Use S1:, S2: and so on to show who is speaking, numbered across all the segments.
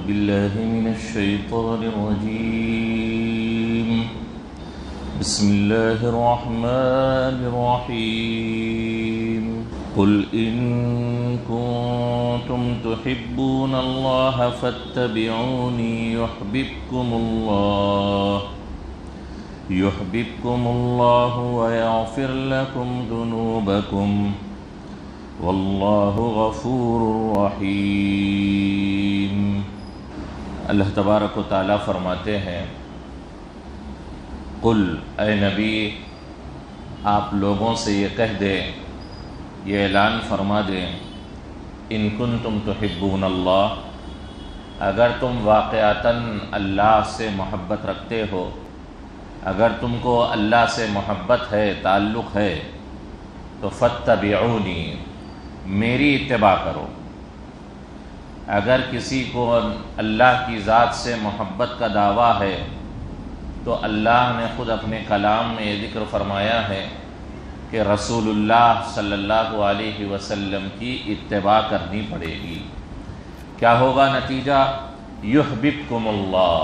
S1: بالله من الشيطان الرجيم. بسم الله الرحمن الرحيم. قل إن كنتم تحبون الله فاتبعوني يحببكم الله ويغفر لكم ذنوبكم واللہ غفور رحیم. اللہ تبارک و تعالیٰ فرماتے ہیں قل اے نبی آپ لوگوں سے یہ کہہ دیں، یہ اعلان فرما دیں، ان کنتم تحبون اللہ، اگر تم واقعتاً اللہ سے محبت رکھتے ہو، اگر تم کو اللہ سے محبت ہے، تعلق ہے، تو فاتبعونی، میری اتباع کرو. اگر کسی کو اللہ کی ذات سے محبت کا دعویٰ ہے تو اللہ نے خود اپنے کلام میں یہ ذکر فرمایا ہے کہ رسول اللہ صلی اللہ علیہ وسلم کی اتباع کرنی پڑے گی. کیا ہوگا نتیجہ؟ یحببکم اللہ.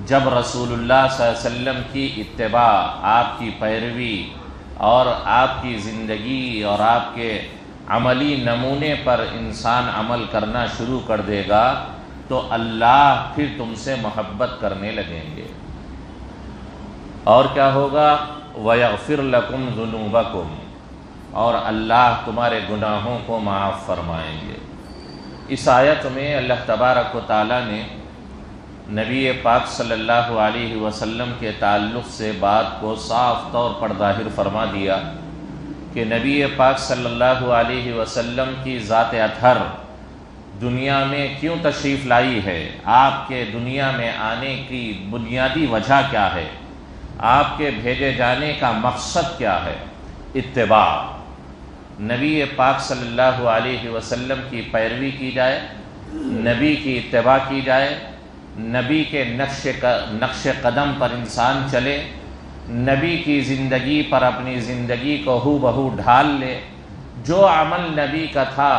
S1: جب رسول اللہ صلی اللہ علیہ وسلم کی اتباع، آپ کی پیروی اور آپ کی زندگی اور آپ کے عملی نمونے پر انسان عمل کرنا شروع کر دے گا تو اللہ پھر تم سے محبت کرنے لگیں گے. اور کیا ہوگا؟ وَيَغْفِرْ لَكُمْ ذُنُوبَكُمْ، اور اللہ تمہارے گناہوں کو معاف فرمائیں گے. اس آیت میں اللہ تبارک و تعالیٰ نے نبی پاک صلی اللہ علیہ وسلم کے تعلق سے بات کو صاف طور پر ظاہر فرما دیا کہ نبی پاک صلی اللہ علیہ وسلم کی ذات اطہر دنیا میں کیوں تشریف لائی ہے، آپ کے دنیا میں آنے کی بنیادی وجہ کیا ہے، آپ کے بھیجے جانے کا مقصد کیا ہے؟ اتباع. نبی پاک صلی اللہ علیہ وسلم کی پیروی کی جائے، نبی کی اتباع کی جائے، نبی کے نقش قدم پر انسان چلے، نبی کی زندگی پر اپنی زندگی کو ہو بہو ڈھال لے، جو عمل نبی کا تھا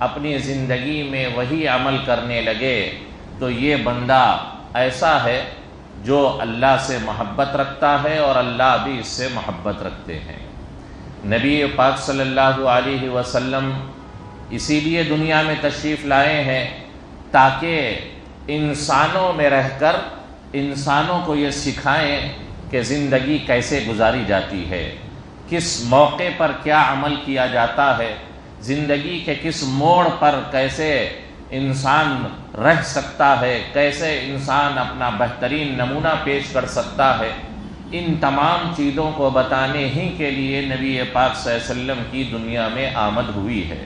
S1: اپنی زندگی میں وہی عمل کرنے لگے، تو یہ بندہ ایسا ہے جو اللہ سے محبت رکھتا ہے اور اللہ بھی اس سے محبت رکھتے ہیں. نبی پاک صلی اللہ علیہ وسلم اسی لیے دنیا میں تشریف لائے ہیں تاکہ انسانوں میں رہ کر انسانوں کو یہ سکھائیں کہ زندگی کیسے گزاری جاتی ہے، کس موقع پر کیا عمل کیا جاتا ہے، زندگی کے کس موڑ پر کیسے انسان رہ سکتا ہے، کیسے انسان اپنا بہترین نمونہ پیش کر سکتا ہے. ان تمام چیزوں کو بتانے ہی کے لیے نبی پاک صلی اللہ علیہ وسلم کی دنیا میں آمد ہوئی ہے.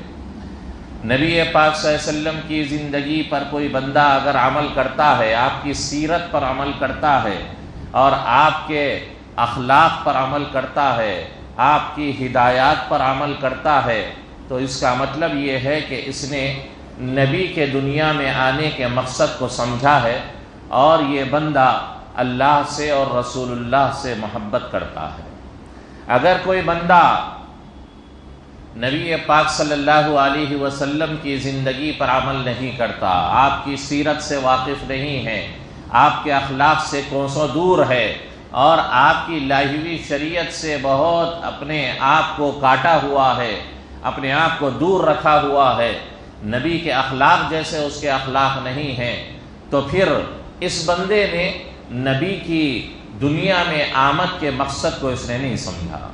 S1: نبی پاک صلی اللہ علیہ وسلم کی زندگی پر کوئی بندہ اگر عمل کرتا ہے، آپ کی سیرت پر عمل کرتا ہے اور آپ کے اخلاق پر عمل کرتا ہے، آپ کی ہدایات پر عمل کرتا ہے، تو اس کا مطلب یہ ہے کہ اس نے نبی کے دنیا میں آنے کے مقصد کو سمجھا ہے اور یہ بندہ اللہ سے اور رسول اللہ سے محبت کرتا ہے. اگر کوئی بندہ نبی پاک صلی اللہ علیہ وسلم کی زندگی پر عمل نہیں کرتا، آپ کی سیرت سے واقف نہیں ہے، آپ کے اخلاق سے کوسوں دور ہے اور آپ کی لائی ہوئی شریعت سے بہت اپنے آپ کو کاٹا ہوا ہے، اپنے آپ کو دور رکھا ہوا ہے، نبی کے اخلاق جیسے اس کے اخلاق نہیں ہیں، تو پھر اس بندے نے نبی کی دنیا میں آمد کے مقصد کو اس نے نہیں سمجھا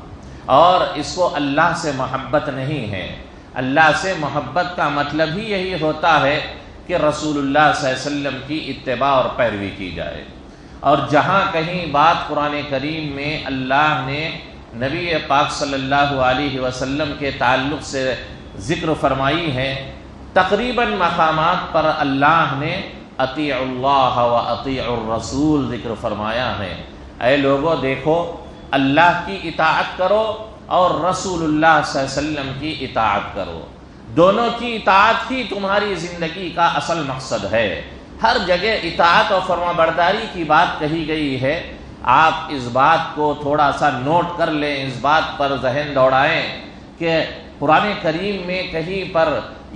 S1: اور اس کو اللہ سے محبت نہیں ہے. اللہ سے محبت کا مطلب ہی یہی ہوتا ہے کہ رسول اللہ صلی اللہ علیہ وسلم کی اتباع اور پیروی کی جائے. اور جہاں کہیں بات قرآن کریم میں اللہ نے نبی پاک صلی اللہ علیہ وسلم کے تعلق سے ذکر فرمائی ہے، تقریباً مقامات پر اللہ نے اطیعوا اللہ و اطیعوا الرسول ذکر فرمایا ہے. اے لوگو دیکھو، اللہ کی اطاعت کرو اور رسول اللہ صلی اللہ علیہ وسلم کی اطاعت کرو. دونوں کی اطاعت ہی تمہاری زندگی کا اصل مقصد ہے. ہر جگہ اطاعت اور فرما برداری کی بات کہی گئی ہے. آپ اس بات کو تھوڑا سا نوٹ کر لیں، اس بات پر ذہن دوڑائیں کہ قرآن کریم میں کہیں پر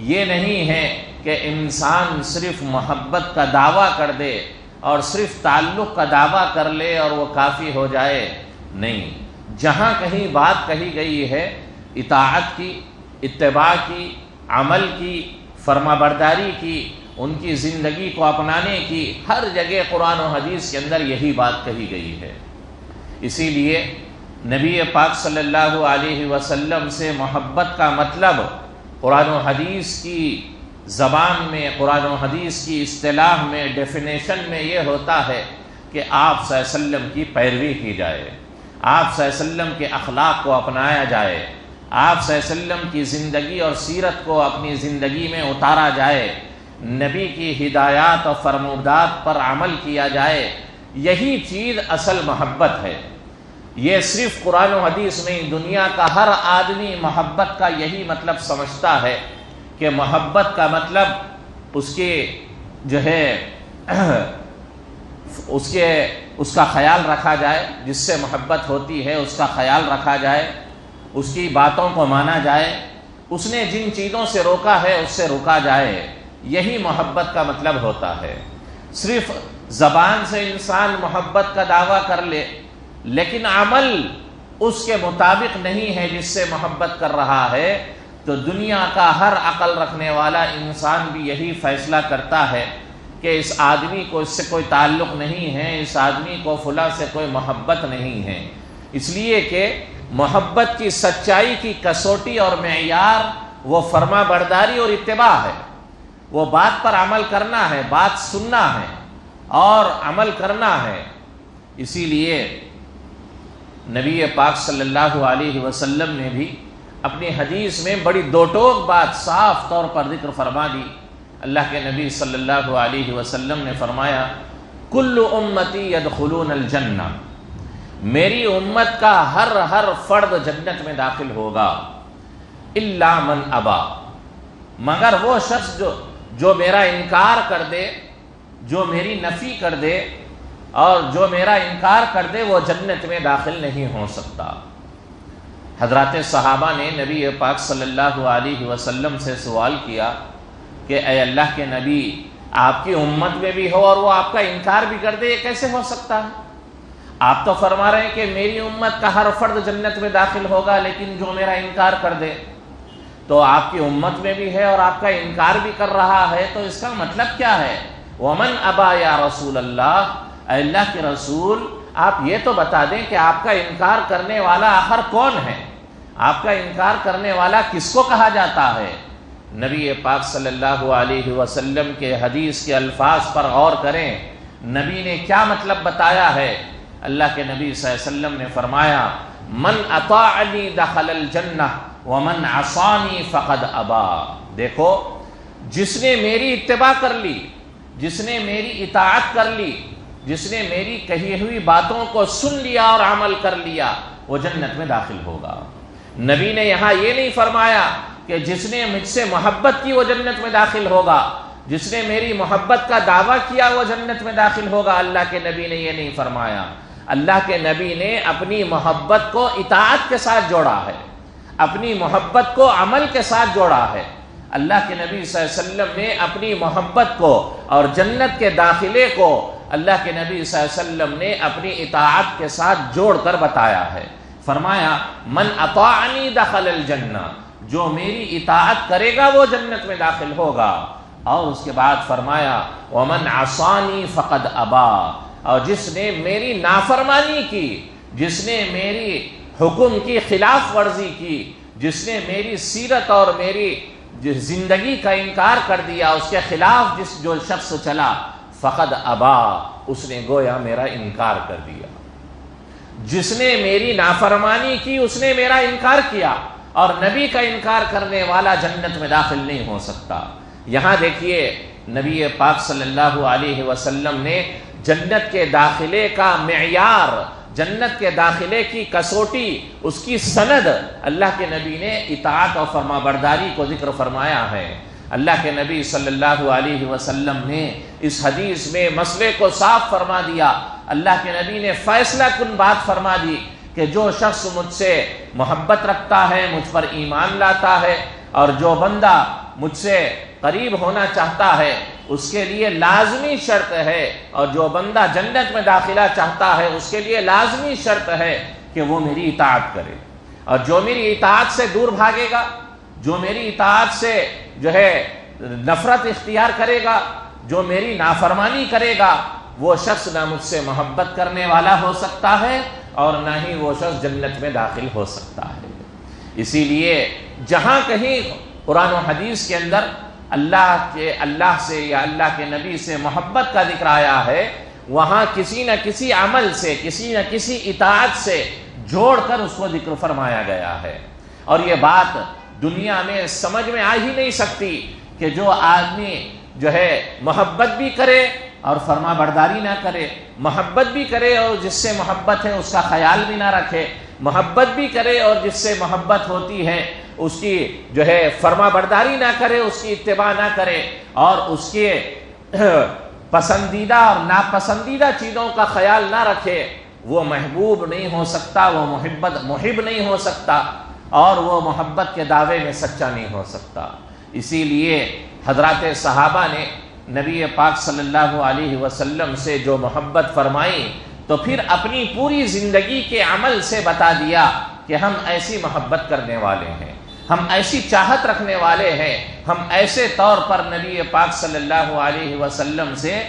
S1: یہ نہیں ہے کہ انسان صرف محبت کا دعویٰ کر دے اور صرف تعلق کا دعویٰ کر لے اور وہ کافی ہو جائے، نہیں۔ جہاں کہیں بات کہی گئی ہے اطاعت کی، اتباع کی، عمل کی، فرما برداری کی، ان کی زندگی کو اپنانے کی، ہر جگہ قرآن و حدیث کے اندر یہی بات کہی گئی ہے۔ اسی لیے نبی پاک صلی اللہ علیہ وسلم سے محبت کا مطلب قرآن و حدیث کی زبان میں، قرآن و حدیث کی اصطلاح میں، ڈیفینیشن میں یہ ہوتا ہے کہ آپ صلی اللہ علیہ وسلم کی پیروی کی جائے، آپ صلی اللہ علیہ وسلم کے اخلاق کو اپنایا جائے، آپ صلی اللہ علیہ وسلم کی زندگی اور سیرت کو اپنی زندگی میں اتارا جائے، نبی کی ہدایات اور فرمودات پر عمل کیا جائے۔ یہی چیز اصل محبت ہے۔ یہ صرف قرآن و حدیث نہیں، دنیا کا ہر آدمی محبت کا یہی مطلب سمجھتا ہے کہ محبت کا مطلب اس کے جو ہے اس کا خیال رکھا جائے، جس سے محبت ہوتی ہے اس کا خیال رکھا جائے، اس کی باتوں کو مانا جائے، اس نے جن چیزوں سے روکا ہے اس سے روکا جائے۔ یہی محبت کا مطلب ہوتا ہے۔ صرف زبان سے انسان محبت کا دعویٰ کر لے لیکن عمل اس کے مطابق نہیں ہے جس سے محبت کر رہا ہے، تو دنیا کا ہر عقل رکھنے والا انسان بھی یہی فیصلہ کرتا ہے کہ اس آدمی کو اس سے کوئی تعلق نہیں ہے، اس آدمی کو فلاں سے کوئی محبت نہیں ہے۔ اس لیے کہ محبت کی سچائی کی کسوٹی اور معیار وہ فرما برداری اور اتباع ہے، وہ بات پر عمل کرنا ہے، بات سننا ہے اور عمل کرنا ہے۔ اسی لیے نبی پاک صلی اللہ علیہ وسلم نے بھی اپنی حدیث میں بڑی دو ٹوک بات صاف طور پر ذکر فرما دی۔ اللہ کے نبی صلی اللہ علیہ وسلم نے فرمایا کل امتی یدخلون الجنہ، میری امت کا ہر فرد جنت میں داخل ہوگا، الا من ابا، مگر وہ شخص جو میرا انکار کر دے، جو میری نفی کر دے اور جو میرا انکار کر دے وہ جنت میں داخل نہیں ہو سکتا۔ حضرات صحابہ نے نبی پاک صلی اللہ علیہ وسلم سے سوال کیا کہ اے اللہ کے نبی، آپ کی امت میں بھی ہو اور وہ آپ کا انکار بھی کر دے، یہ کیسے ہو سکتا ہے؟ آپ تو فرما رہے ہیں کہ میری امت کا ہر فرد جنت میں داخل ہوگا لیکن جو میرا انکار کر دے، تو آپ کی امت میں بھی ہے اور آپ کا انکار بھی کر رہا ہے، تو اس کا مطلب کیا ہے؟ ومن ابا یا رسول اللہ، اے اللہ کے رسول آپ یہ تو بتا دیں کہ آپ کا انکار کرنے والا آخر کون ہے؟ آپ کا انکار کرنے والا کس کو کہا جاتا ہے؟ نبی پاک صلی اللہ علیہ وسلم کے حدیث کے الفاظ پر غور کریں، نبی نے کیا مطلب بتایا ہے؟ اللہ کے نبی صلی اللہ علیہ وسلم نے فرمایا من اطاعنی دخل الجنہ ومن عصانی فقد ابا۔ دیکھو، جس نے میری اتباع کر لی، جس نے میری اطاعت کر لی، جس نے میری کہی ہوئی باتوں کو سن لیا اور عمل کر لیا، وہ جنت میں داخل ہوگا۔ نبی نے یہاں یہ نہیں فرمایا کہ جس نے مجھ سے محبت کی وہ جنت میں داخل ہوگا، جس نے میری محبت کا دعویٰ کیا وہ جنت میں داخل ہوگا۔ اللہ کے نبی نے یہ نہیں فرمایا۔ اللہ کے نبی نے اپنی محبت کو اطاعت کے ساتھ جوڑا ہے، اپنی محبت کو عمل کے ساتھ جوڑا ہے۔ اللہ کے نبی صلی اللہ علیہ وسلم نے اپنی محبت کو اور جنت کے داخلے کو اللہ کے نبی صلی اللہ علیہ وسلم نے اپنی اطاعت کے ساتھ جوڑ کر بتایا ہے۔ فرمایا من اطاعنی دخل الجنہ، جو میری اطاعت کرے گا وہ جنت میں داخل ہوگا۔ اور اس کے بعد فرمایا ومن عصانی فقد ابا، اور جس نے میری نافرمانی کی، جس نے میری حکم کی خلاف ورزی کی، جس نے میری سیرت اور میری زندگی کا انکار کر دیا، اس کے خلاف جو شخص چلا، فقد ابا، اس نے گویا میرا انکار کر دیا۔ جس نے میری نافرمانی کی اس نے میرا انکار کیا، اور نبی کا انکار کرنے والا جنت میں داخل نہیں ہو سکتا۔ یہاں دیکھیے نبی پاک صلی اللہ علیہ وسلم نے جنت کے داخلے کا معیار، جنت کے داخلے کی کسوٹی، اس کی سند اللہ کے نبی نے اطاعت اور فرما برداری کو ذکر فرمایا ہے۔ اللہ کے نبی صلی اللہ علیہ وسلم نے اس حدیث میں مسئلے کو صاف فرما دیا۔ اللہ کے نبی نے فیصلہ کن بات فرما دی کہ جو شخص مجھ سے محبت رکھتا ہے، مجھ پر ایمان لاتا ہے، اور جو بندہ مجھ سے قریب ہونا چاہتا ہے اس کے لیے لازمی شرط ہے، اور جو بندہ جنت میں داخلہ چاہتا ہے اس کے لیے لازمی شرط ہے کہ وہ میری اطاعت کرے، اور جو میری اطاعت سے دور بھاگے گا، جو میری اطاعت سے جو ہے نفرت اختیار کرے گا، جو میری نافرمانی کرے گا، وہ شخص نہ مجھ سے محبت کرنے والا ہو سکتا ہے اور نہ ہی وہ شخص جنت میں داخل ہو سکتا ہے۔ اسی لیے جہاں کہیں قرآن و حدیث کے اندر اللہ سے یا اللہ کے نبی سے محبت کا ذکر آیا ہے، وہاں کسی نہ کسی عمل سے، کسی نہ کسی اطاعت سے جوڑ کر اس کو ذکر فرمایا گیا ہے۔ اور یہ بات دنیا میں سمجھ میں آ ہی نہیں سکتی کہ جو آدمی جو ہے محبت بھی کرے اور فرما برداری نہ کرے، محبت بھی کرے اور جس سے محبت ہے اس کا خیال بھی نہ رکھے، محبت بھی کرے اور جس سے محبت ہوتی ہے اس کی جو ہے فرما برداری نہ کرے، اس کی اتباع نہ کرے، اور اس کے پسندیدہ اور ناپسندیدہ چیزوں کا خیال نہ رکھے، وہ محبوب نہیں ہو سکتا، وہ محب نہیں ہو سکتا، اور وہ محبت کے دعوے میں سچا نہیں ہو سکتا۔ اسی لیے حضرات صحابہ نے نبی پاک صلی اللہ علیہ وسلم سے جو محبت فرمائی تو پھر اپنی پوری زندگی کے عمل سے بتا دیا کہ ہم ایسی محبت کرنے والے ہیں، ہم ایسی چاہت رکھنے والے ہیں، ہم ایسے طور پر نبی پاک صلی اللہ علیہ وسلم سے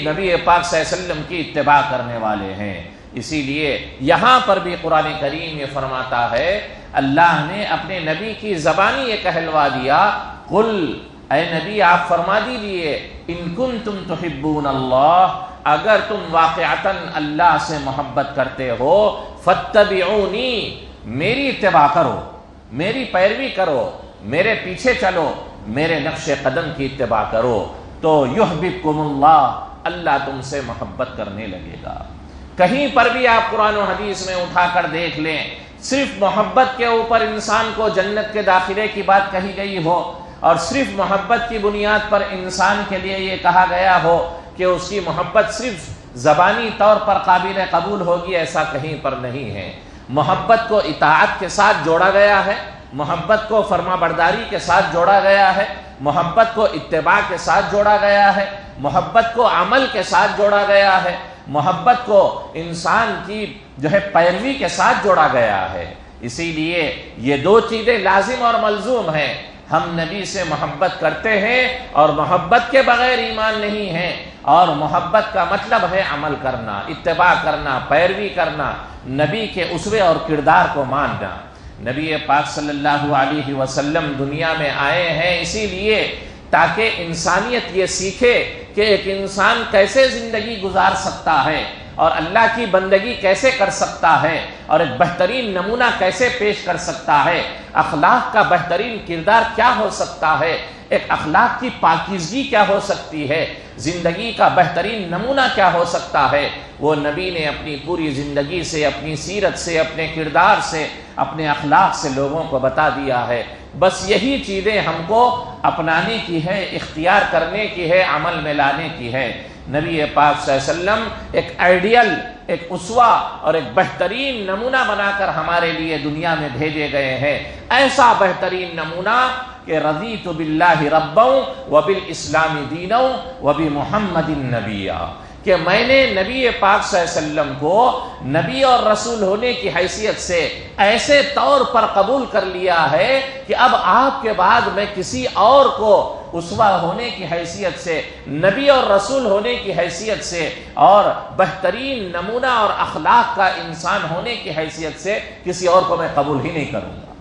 S1: نبی پاک صلی اللہ علیہ وسلم کی اتباع کرنے والے ہیں۔ اسی لیے یہاں پر بھی قرآن کریم یہ فرماتا ہے، اللہ نے اپنے نبی کی زبانی یہ کہلوا دیا، قل اے نبی آپ فرما دیجئے، ان کنتم تحبون اللہ، اگر تم واقعتاً اللہ سے محبت کرتے ہو، فاتبعونی، میری اتباع کرو، میری پیروی کرو، میرے پیچھے چلو، میرے نقش قدم کی اتباع کرو، تو یحببکم اللہ، اللہ تم سے محبت کرنے لگے گا۔ کہیں پر بھی آپ قرآن و حدیث میں اٹھا کر دیکھ لیں، صرف محبت کے اوپر انسان کو جنت کے داخلے کی بات کہی گئی ہو، اور صرف محبت کی بنیاد پر انسان کے لیے یہ کہا گیا ہو کہ اس کی محبت صرف زبانی طور پر قابل قبول ہوگی، ایسا کہیں پر نہیں ہے۔ محبت کو اطاعت کے ساتھ جوڑا گیا ہے، محبت کو فرما برداری کے ساتھ جوڑا گیا ہے، محبت کو اتباع کے ساتھ جوڑا گیا ہے، محبت کو عمل کے ساتھ جوڑا گیا ہے، محبت کو انسان کی جو ہے پیروی کے ساتھ جوڑا گیا ہے۔ اسی لیے یہ دو چیزیں لازم اور ملزوم ہیں، ہم نبی سے محبت کرتے ہیں اور محبت کے بغیر ایمان نہیں ہے، اور محبت کا مطلب ہے عمل کرنا، اتباع کرنا، پیروی کرنا، نبی کے اسوے اور کردار کو ماننا۔ نبی پاک صلی اللہ علیہ وسلم دنیا میں آئے ہیں اسی لیے تاکہ انسانیت یہ سیکھے کہ ایک انسان کیسے زندگی گزار سکتا ہے اور اللہ کی بندگی کیسے کر سکتا ہے، اور ایک بہترین نمونہ کیسے پیش کر سکتا ہے، اخلاق کا بہترین کردار کیا ہو سکتا ہے، ایک اخلاق کی پاکیزگی کیا ہو سکتی ہے، زندگی کا بہترین نمونہ کیا ہو سکتا ہے، وہ نبی نے اپنی پوری زندگی سے، اپنی سیرت سے، اپنے کردار سے، اپنے اخلاق سے لوگوں کو بتا دیا ہے۔ بس یہی چیزیں ہم کو اپنانے کی ہے، اختیار کرنے کی ہے، عمل میں لانے کی ہے۔ نبی پاک صلی اللہ علیہ وسلم ایک آئیڈیل، ایک اسوہ اور ایک بہترین نمونہ بنا کر ہمارے لیے دنیا میں بھیجے گئے ہیں، ایسا بہترین نمونہ کہ رضیت باللہ ربا وبالاسلام دینا وبمحمد نبیا، کہ میں نے نبی پاک صلی اللہ علیہ وسلم کو نبی اور رسول ہونے کی حیثیت سے ایسے طور پر قبول کر لیا ہے کہ اب آپ کے بعد میں کسی اور کو اسوہ ہونے کی حیثیت سے، نبی اور رسول ہونے کی حیثیت سے، اور بہترین نمونہ اور اخلاق کا انسان ہونے کی حیثیت سے کسی اور کو میں قبول ہی نہیں کروں گا۔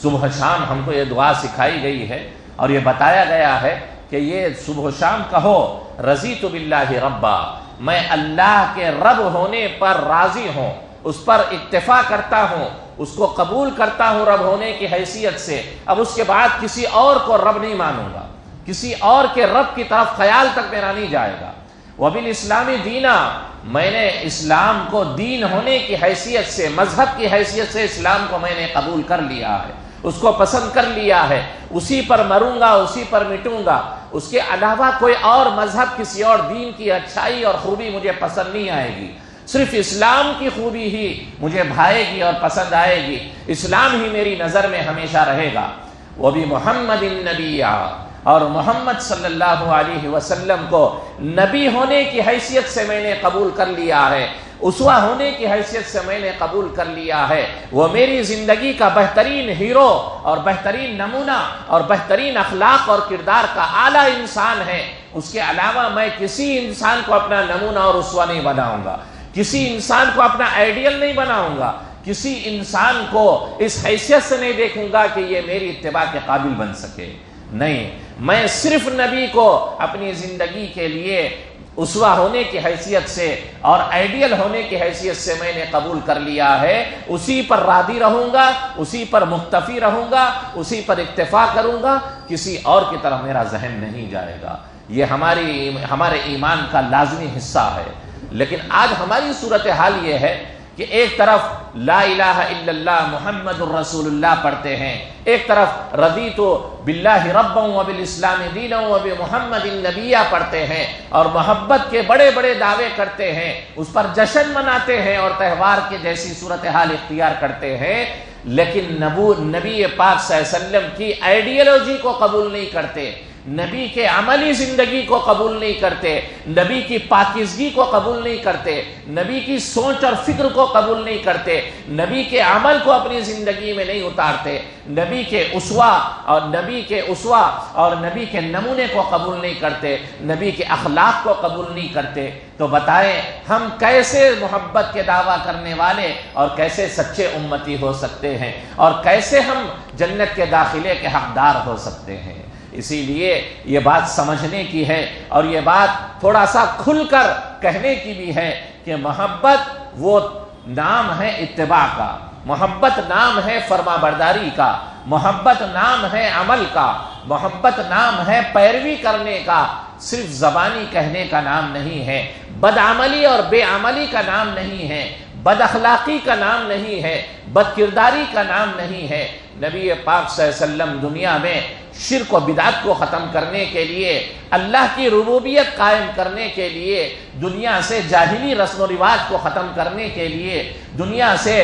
S1: صبح شام ہم کو یہ دعا سکھائی گئی ہے اور یہ بتایا گیا ہے کہ یہ صبح و شام کہو، رضیت باللہ ربا، میں اللہ کے رب ہونے پر راضی ہوں، اس پر اکتفا کرتا ہوں، اس کو قبول کرتا ہوں رب ہونے کی حیثیت سے، اب اس کے بعد کسی اور کو رب نہیں مانوں گا، کسی اور کے رب کی طرف خیال تک میرا نہیں جائے گا۔ وبالاسلام دینا، میں نے اسلام کو دین ہونے کی حیثیت سے، مذہب کی حیثیت سے اسلام کو میں نے قبول کر لیا ہے، اس کو پسند کر لیا ہے، اسی پر مروں گا، اسی پر مٹوں گا، اس کے علاوہ کوئی اور مذہب، کسی اور دین کی اچھائی اور خوبی مجھے پسند نہیں آئے گی، صرف اسلام کی خوبی ہی مجھے بھائے گی اور پسند آئے گی، اسلام ہی میری نظر میں ہمیشہ رہے گا۔ وبمحمد النبی، اور محمد صلی اللہ علیہ وسلم کو نبی ہونے کی حیثیت سے میں نے قبول کر لیا ہے، اسوہ ہونے کی حیثیت سے میں نے قبول کر لیا ہے، وہ میری زندگی کا بہترین ہیرو اور بہترین نمونہ اور بہترین اخلاق اور کردار کا اعلیٰ انسان ہے، اس کے علاوہ میں کسی انسان کو اپنا نمونہ اور اسوہ نہیں بناؤں گا، کسی انسان کو اپنا آئیڈیل نہیں بناؤں گا، کسی انسان کو اس حیثیت سے نہیں دیکھوں گا کہ یہ میری اتباع کے قابل بن سکے، نہیں، میں صرف نبی کو اپنی زندگی کے لیے اسوہ ہونے کی حیثیت سے اور آئیڈیل ہونے کی حیثیت سے میں نے قبول کر لیا ہے، اسی پر راضی رہوں گا، اسی پر مکتفی رہوں گا، اسی پر اکتفا کروں گا، کسی اور کی طرف میرا ذہن نہیں جائے گا۔ یہ ہمارے ایمان کا لازمی حصہ ہے۔ لیکن آج ہماری صورتحال یہ ہے کہ ایک طرف لا الہ الا اللہ محمد الرسول اللہ پڑھتے ہیں، ایک طرف رضیت باللہ ربا وبالاسلام دینا وبمحمد النبیہ پڑھتے ہیں اور محبت کے بڑے بڑے دعوے کرتے ہیں، اس پر جشن مناتے ہیں اور تہوار کے جیسی صورتحال اختیار کرتے ہیں، لیکن نبی پاک صلی اللہ علیہ وسلم کی آئیڈیالوجی کو قبول نہیں کرتے، نبی کے عملی زندگی کو قبول نہیں کرتے، نبی کی پاکیزگی کو قبول نہیں کرتے، نبی کی سوچ اور فکر کو قبول نہیں کرتے، نبی کے عمل کو اپنی زندگی میں نہیں اتارتے، نبی کے اسوہ اور نبی کے نمونے کو قبول نہیں کرتے، نبی کے اخلاق کو قبول نہیں کرتے، تو بتائیں ہم کیسے محبت کے دعویٰ کرنے والے اور کیسے سچے امتی ہو سکتے ہیں، اور کیسے ہم جنت کے داخلے کے حقدار ہو سکتے ہیں؟ اسی لیے یہ بات سمجھنے کی ہے اور یہ بات تھوڑا سا کھل کر کہنے کی بھی ہے کہ محبت وہ نام ہے اتباع کا، محبت نام ہے فرما برداری کا، محبت نام ہے عمل کا، محبت نام ہے پیروی کرنے کا، صرف زبانی کہنے کا نام نہیں ہے، بدعملی اور بے عملی کا نام نہیں ہے، بد اخلاقی کا نام نہیں ہے، بد کرداری کا نام نہیں ہے۔ نبی پاک صلی اللہ علیہ وسلم دنیا میں شرک و بدعت کو ختم کرنے کے لیے، اللہ کی ربوبیت قائم کرنے کے لیے، دنیا سے جاہلی رسم و رواج کو ختم کرنے کے لیے، دنیا سے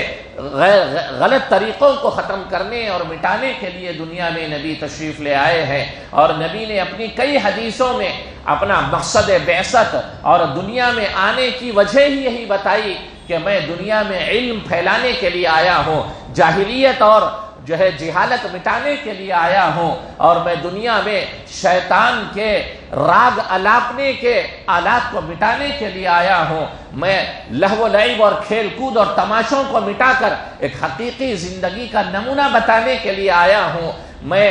S1: غلط طریقوں کو ختم کرنے اور مٹانے کے لیے دنیا میں نبی تشریف لے آئے ہیں، اور نبی نے اپنی کئی حدیثوں میں اپنا مقصد بعثت اور دنیا میں آنے کی وجہ ہی یہی بتائی کہ میں دنیا میں علم پھیلانے کے لیے آیا ہوں، جاہلیت اور جہالت مٹانے کے لیے آیا ہوں، اور میں دنیا میں شیطان کے راگ الاپنے کے آلات کو مٹانے کے لیے آیا ہوں، میں لہو و لعب اور کھیل کود اور تماشوں کو مٹا کر ایک حقیقی زندگی کا نمونہ بتانے کے لیے آیا ہوں۔ میں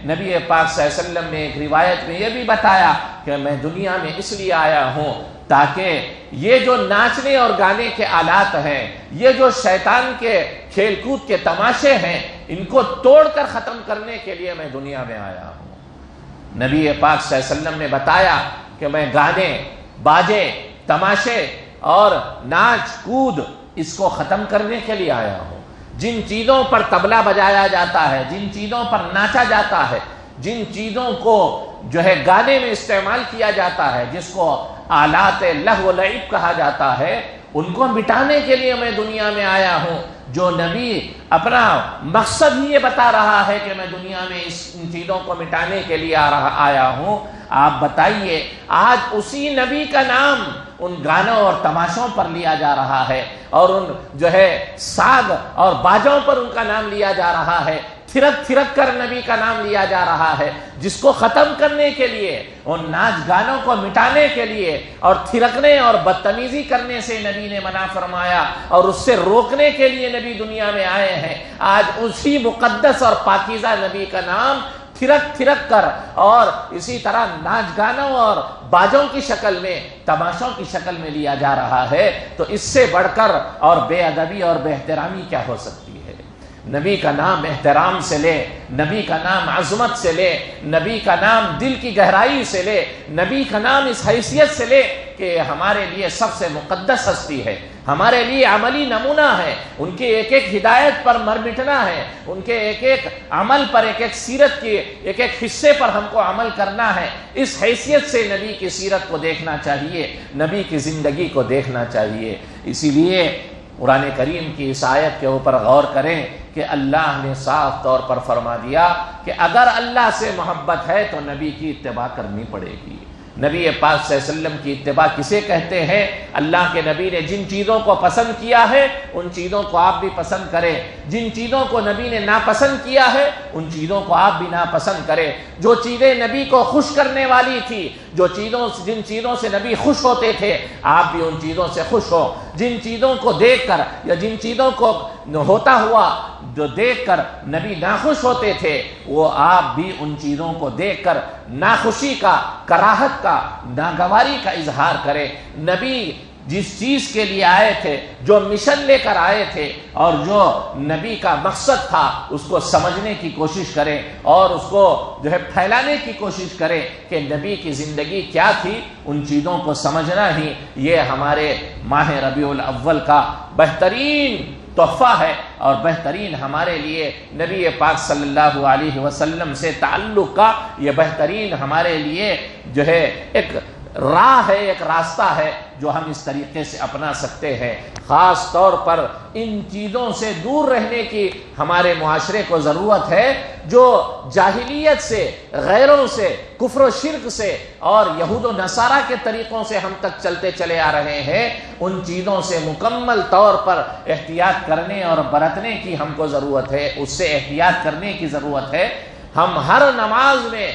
S1: نبی پاک صلی اللہ علیہ وسلم نے ایک روایت میں یہ بھی بتایا کہ میں دنیا میں اس لیے آیا ہوں تاکہ یہ جو ناچنے اور گانے کے آلات ہیں، یہ جو شیطان کے کھیل کود کے تماشے ہیں، ان کو توڑ کر ختم کرنے کے لیے میں دنیا میں آیا ہوں۔ نبی پاک صلی اللہ علیہ وسلم نے بتایا کہ میں گانے، باجے، تماشے اور ناچ کود اس کو ختم کرنے کے لیے آیا ہوں۔ جن چیزوں پر طبلہ بجایا جاتا ہے، جن چیزوں پر ناچا جاتا ہے، جن چیزوں کو گانے میں استعمال کیا جاتا ہے، جس کو آلات لہو و لعب کہا جاتا ہے، ان کو مٹانے کے لیے میں دنیا میں آیا ہوں۔ جو نبی اپنا مقصد ہی یہ بتا رہا ہے کہ میں دنیا میں ان چیزوں کو مٹانے کے لیے آیا ہوں، آپ بتائیے آج اسی نبی کا نام ان گانوں اور تماشوں پر لیا جا رہا ہے، اور ان ساگ اور باجوں پر ان کا نام لیا جا رہا ہے، تھرک تھرک کر نبی کا نام لیا جا رہا ہے، جس کو ختم کرنے کے لیے، ان ناچ گانوں کو مٹانے کے لیے اور تھرکنے اور بدتمیزی کرنے سے نبی نے منع فرمایا اور اس سے روکنے کے لیے نبی دنیا میں آئے ہیں۔ آج اسی مقدس اور پاکیزہ نبی کا نام تھرک تھرک کر اور اسی طرح ناچ گانوں اور باجوں کی شکل میں، تماشوں کی شکل میں لیا جا رہا ہے، تو اس سے بڑھ کر اور بے ادبی اور بے احترامی کیا ہو سکتی ہے؟ نبی کا نام احترام سے لے، نبی کا نام عظمت سے لے، نبی کا نام دل کی گہرائی سے لے، نبی کا نام اس حیثیت سے لے کہ ہمارے لیے سب سے مقدس ہستی ہے، ہمارے لیے عملی نمونہ ہے، ان کے ایک ایک ہدایت پر مر مٹنا ہے، ان کے ایک ایک عمل پر، ایک ایک سیرت کے ایک ایک حصے پر ہم کو عمل کرنا ہے۔ اس حیثیت سے نبی کی سیرت کو دیکھنا چاہیے، نبی کی زندگی کو دیکھنا چاہیے۔ اسی لیے قرآن کریم کی اس آیت کے اوپر غور کریں کہ اللہ نے صاف طور پر فرما دیا کہ اگر اللہ سے محبت ہے تو نبی کی اتباع کرنی پڑے گی۔ نبی پاک صلی اللہ علیہ وسلم کی اتباع کسے کہتے ہیں؟ اللہ کے نبی نے جن چیزوں کو پسند کیا ہے ان چیزوں کو آپ بھی پسند کریں، جن چیزوں کو نبی نے ناپسند کیا ہے ان چیزوں کو آپ بھی ناپسند کریں۔ جو چیزیں نبی کو خوش کرنے والی تھی، جن چیزوں سے نبی خوش ہوتے تھے، آپ بھی ان چیزوں سے خوش ہو۔ جن چیزوں کو دیکھ کر یا جن چیزوں کو ہوتا ہوا جو دیکھ کر نبی ناخوش ہوتے تھے، وہ آپ بھی ان چیزوں کو دیکھ کر ناخوشی کا، کراہت کا، ناگواری کا اظہار کریں۔ نبی جس چیز کے لیے آئے تھے، جو مشن لے کر آئے تھے اور جو نبی کا مقصد تھا، اس کو سمجھنے کی کوشش کریں اور اس کو پھیلانے کی کوشش کریں کہ نبی کی زندگی کیا تھی۔ ان چیزوں کو سمجھنا ہی یہ ہمارے ماہ ربیع الاول کا بہترین تحفہ ہے اور بہترین ہمارے لیے نبی پاک صلی اللہ علیہ وسلم سے تعلق کا یہ بہترین ہمارے لیے ایک راہ ہے، ایک راستہ ہے جو ہم اس طریقے سے اپنا سکتے ہیں۔ خاص طور پر ان چیزوں سے دور رہنے کی ہمارے معاشرے کو ضرورت ہے جو جاہلیت سے، غیروں سے، کفر و شرک سے اور یہود و نصارہ کے طریقوں سے ہم تک چلتے چلے آ رہے ہیں۔ ان چیزوں سے مکمل طور پر احتیاط کرنے اور برتنے کی ہم کو ضرورت ہے، اس سے احتیاط کرنے کی ضرورت ہے۔ ہم ہر نماز میں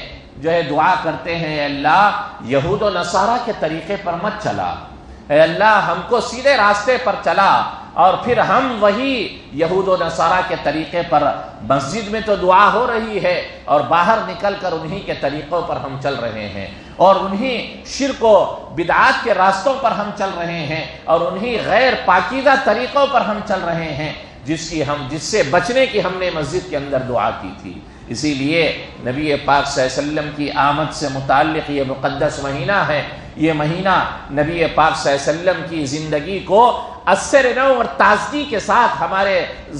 S1: دعا کرتے ہیں، اے اللہ یہود و نصارہ کے طریقے پر مت چلا، اے اللہ ہم کو سیدھے راستے پر چلا۔ اور پھر ہم وہی یہود و نصارہ کے طریقے پر، مسجد میں تو دعا ہو رہی ہے اور باہر نکل کر انہی کے طریقوں پر ہم چل رہے ہیں اور انہی شرک و بدعات کے راستوں پر ہم چل رہے ہیں اور انہی غیر پاکیزہ طریقوں پر ہم چل رہے ہیں جس سے بچنے کی ہم نے مسجد کے اندر دعا کی تھی۔ اسی لیے نبی پاک صلی اللہ علیہ وسلم کی آمد سے متعلق یہ مقدس مہینہ ہے۔ یہ مہینہ نبی پاک صلی اللہ علیہ وسلم کی زندگی کو اثر نو اور تازگی کے ساتھ ہمارے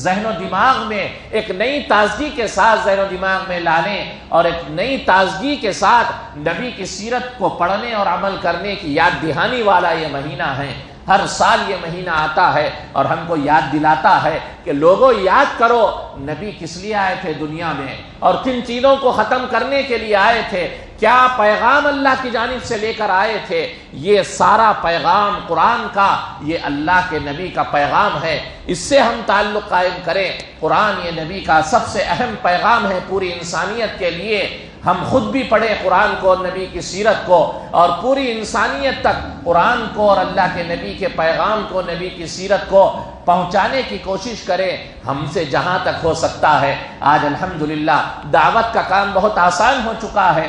S1: ذہن و دماغ میں ایک نئی تازگی کے ساتھ ذہن و دماغ میں لانے اور ایک نئی تازگی کے ساتھ نبی کی سیرت کو پڑھنے اور عمل کرنے کی یاد دہانی والا یہ مہینہ ہے۔ ہر سال یہ مہینہ آتا ہے اور ہم کو یاد دلاتا ہے کہ لوگوں یاد کرو نبی کس لیے آئے تھے دنیا میں اور کن چیزوں کو ختم کرنے کے لیے آئے تھے، کیا پیغام اللہ کی جانب سے لے کر آئے تھے۔ یہ سارا پیغام قرآن کا، یہ اللہ کے نبی کا پیغام ہے، اس سے ہم تعلق قائم کریں۔ قرآن یہ نبی کا سب سے اہم پیغام ہے پوری انسانیت کے لیے۔ ہم خود بھی پڑھیں قرآن کو اور نبی کی سیرت کو اور پوری انسانیت تک قرآن کو اور اللہ کے نبی کے پیغام کو، نبی کی سیرت کو پہنچانے کی کوشش کریں ہم سے جہاں تک ہو سکتا ہے۔ آج الحمدللہ دعوت کا کام بہت آسان ہو چکا ہے،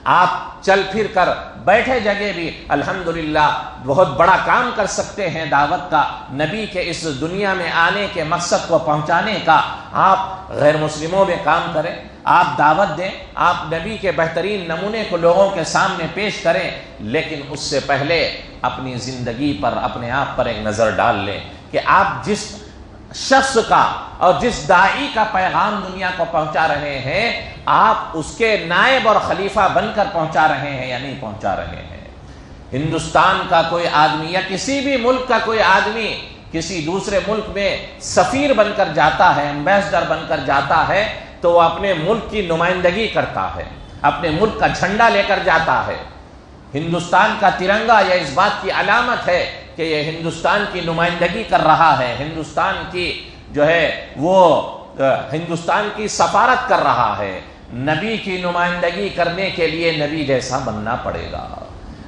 S1: آپ چل پھر کر بیٹھے جگہ بھی الحمدللہ بہت بڑا کام کر سکتے ہیں دعوت کا، نبی کے اس دنیا میں آنے کے مقصد کو پہنچانے کا۔ آپ غیر مسلموں میں کام کریں، آپ دعوت دیں، آپ نبی کے بہترین نمونے کو لوگوں کے سامنے پیش کریں، لیکن اس سے پہلے اپنی زندگی پر، اپنے آپ پر ایک نظر ڈال لیں کہ آپ جس شخص کا اور جس داعی کا پیغام دنیا کو پہنچا رہے ہیں، آپ اس کے نائب اور خلیفہ بن کر پہنچا رہے ہیں یا نہیں پہنچا رہے ہیں۔ ہندوستان کا کوئی آدمی یا کسی بھی ملک کا کوئی آدمی کسی دوسرے ملک میں سفیر بن کر جاتا ہے، ایمبیسڈر بن کر جاتا ہے، تو وہ اپنے ملک کی نمائندگی کرتا ہے، اپنے ملک کا جھنڈا لے کر جاتا ہے۔ ہندوستان کا ترنگا یہ اس بات کی علامت ہے کہ یہ ہندوستان کی نمائندگی کر رہا ہے، ہندوستان کی وہ ہندوستان کی سفارت کر رہا ہے۔ نبی کی نمائندگی کرنے کے لیے نبی جیسا بننا پڑے گا،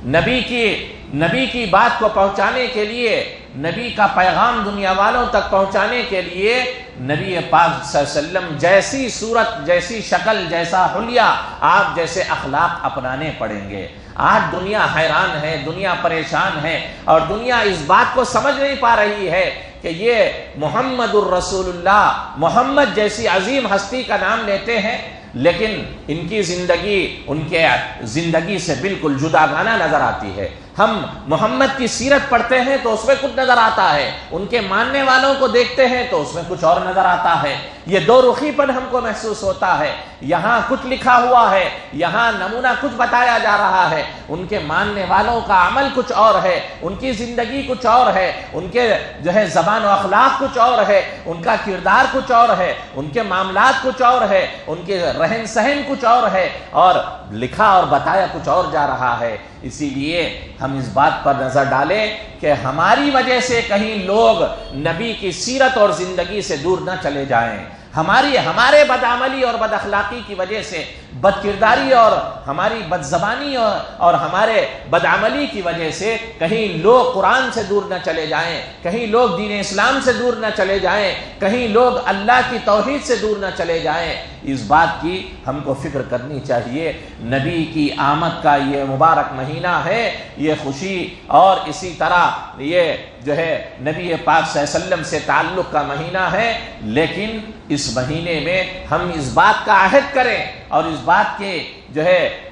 S1: نبی کی بات کو پہنچانے کے لیے، نبی کا پیغام دنیا والوں تک پہنچانے کے لیے نبی پاک صلی اللہ علیہ وسلم جیسی صورت، جیسی شکل، جیسا حلیہ، آپ جیسے اخلاق اپنانے پڑیں گے۔ آج دنیا حیران ہے، دنیا پریشان ہے اور دنیا اس بات کو سمجھ نہیں پا رہی ہے کہ یہ محمد الرسول اللہ، محمد جیسی عظیم ہستی کا نام لیتے ہیں لیکن ان کی زندگی ان کے زندگی سے بالکل جداگانہ نظر آتی ہے۔ ہم محمد کی سیرت پڑھتے ہیں تو اس میں کچھ نظر آتا ہے، ان کے ماننے والوں کو دیکھتے ہیں تو اس میں کچھ اور نظر آتا ہے۔ یہ دو رخی پن ہم کو محسوس ہوتا ہے، یہاں کچھ لکھا ہوا ہے، یہاں نمونہ کچھ بتایا جا رہا ہے، ان کے ماننے والوں کا عمل کچھ اور ہے، ان کی زندگی کچھ اور ہے، ان کے زبان و اخلاق کچھ اور ہے، ان کا کردار کچھ اور ہے، ان کے معاملات کچھ اور ہے، ان کے رہن سہن کچھ اور ہے، اور لکھا اور بتایا کچھ اور جا رہا ہے۔ اسی لیے ہم اس بات پر نظر ڈالیں کہ ہماری وجہ سے کہیں لوگ نبی کی سیرت اور زندگی سے دور نہ چلے جائیں، ہمارے بدعملی اور بد اخلاقی کی وجہ سے، بد کرداری اور ہماری بد زبانی اور ہمارے بدعملی کی وجہ سے کہیں لوگ قرآن سے دور نہ چلے جائیں، کہیں لوگ دین اسلام سے دور نہ چلے جائیں، کہیں لوگ اللہ کی توحید سے دور نہ چلے جائیں۔ اس بات کی ہم کو فکر کرنی چاہیے۔ نبی کی آمد کا یہ مبارک مہینہ ہے، یہ خوشی اور اسی طرح یہ نبی پاک صلی اللہ علیہ وسلم سے تعلق کا مہینہ ہے، لیکن اس مہینے میں ہم اس بات کا عہد کریں اور اس بات کے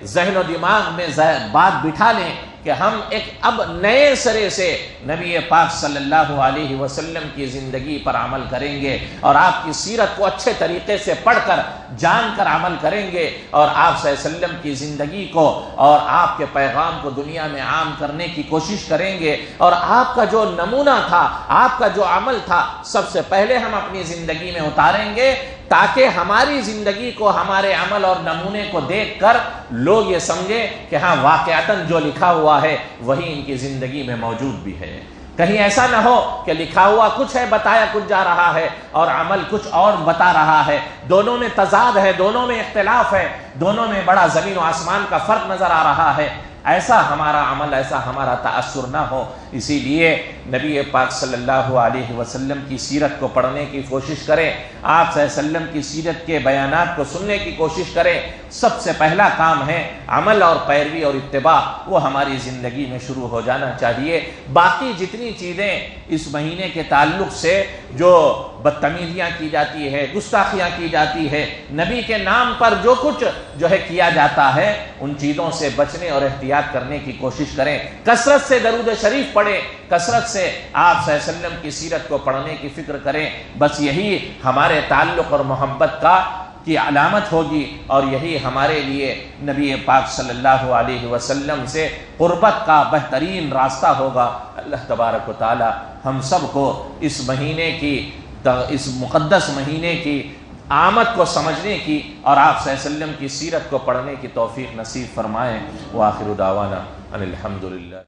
S1: ذہن و دماغ میں بات بٹھا لیں کہ ہم اب نئے سرے سے نبی پاک صلی اللہ علیہ وسلم کی زندگی پر عمل کریں گے، اور آپ کی سیرت کو اچھے طریقے سے پڑھ کر جان کر عمل کریں گے، اور آپ صلی اللہ علیہ وسلم کی زندگی کو اور آپ کے پیغام کو دنیا میں عام کرنے کی کوشش کریں گے، اور آپ کا جو نمونہ تھا، آپ کا جو عمل تھا، سب سے پہلے ہم اپنی زندگی میں اتاریں گے، تاکہ ہماری زندگی کو، ہمارے عمل اور نمونے کو دیکھ کر لوگ یہ سمجھیں کہ ہاں واقعتاً جو لکھا ہوا ہے وہی ان کی زندگی میں موجود بھی ہے۔ کہیں ایسا نہ ہو کہ لکھا ہوا کچھ ہے، بتایا کچھ جا رہا ہے، اور عمل کچھ اور بتا رہا ہے، دونوں میں تضاد ہے، دونوں میں اختلاف ہے، دونوں میں بڑا زمین و آسمان کا فرق نظر آ رہا ہے۔ ایسا ہمارا عمل، ایسا ہمارا تأثر نہ ہو۔ اسی لیے نبی پاک صلی اللہ علیہ وسلم کی سیرت کو پڑھنے کی کوشش کریں، آپ صلی اللہ علیہ وسلم کی سیرت کے بیانات کو سننے کی کوشش کریں۔ سب سے پہلا کام ہے عمل اور پیروی اور اتباع، وہ ہماری زندگی میں شروع ہو جانا چاہیے۔ باقی جتنی چیزیں اس مہینے کے تعلق سے جو بدتمیزیاں کی جاتی ہے، گستاخیاں کی جاتی ہے، نبی کے نام پر جو کچھ کیا جاتا ہے، ان چیزوں سے بچنے اور احتیاط کرنے کی کوشش کریں۔ کثرت سے درود شریف پڑھیں، کثرت سے آپ صلی اللہ علیہ وسلم کی سیرت کو پڑھنے کی فکر کریں۔ بس یہی ہمارے تعلق اور محبت کی علامت ہوگی، اور یہی ہمارے لیے نبی پاک صلی اللہ علیہ وسلم سے قربت کا بہترین راستہ ہوگا۔ اللہ تبارک و تعالی ہم سب کو اس مہینے کی، اس مقدس مہینے کی آمد کو سمجھنے کی اور آپ صلی اللہ علیہ وسلم کی سیرت کو پڑھنے کی توفیق نصیب فرمائیں۔ وآخر دعوانا ان الحمدللہ۔